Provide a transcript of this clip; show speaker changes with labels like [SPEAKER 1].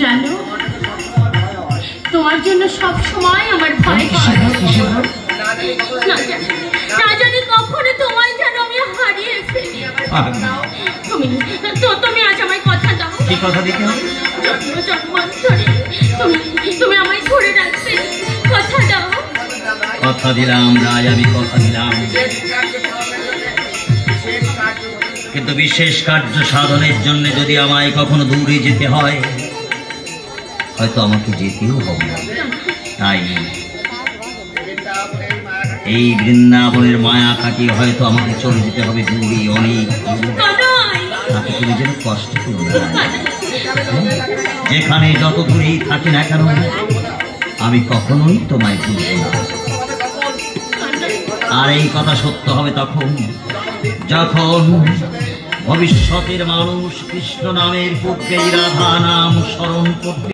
[SPEAKER 1] জানো তোমার জন্য সব সময় আমার ভয় করে। না জানি কখনো তোমায় যেন আমি হারিয়ে ফেলি। তুমি আজ আমায় কথা দাও।
[SPEAKER 2] কি কথা দিতে হবে?
[SPEAKER 1] জন্মান্তরে তুমি আমায় ধরে রাখবে, কথা দাও।
[SPEAKER 2] কথা দিলাম রায়, আমি কথা দিলাম, কিন্তু বিশেষ কার্য সাধনের জন্য যদি আমায় কখনো দূরে যেতে হয়, হয়তো আমাকে যেতেও হবে। তাই এই বৃন্দাবনের মায়া কাটিয়ে হয়তো আমাকে চলে যেতে হবে দূরে, অনেক। তাকে তুমি যেন কষ্ট করো না। যেখানে যত দূরেই থাকি না কেন, আমি কখনোই তোমায় ভুলব না। আর এই কথা সত্য হবে তখন যখন ভবিষ্যতের মানুষ কৃষ্ণ নামের পূর্বেই রাধা নাম স্মরণ করবে।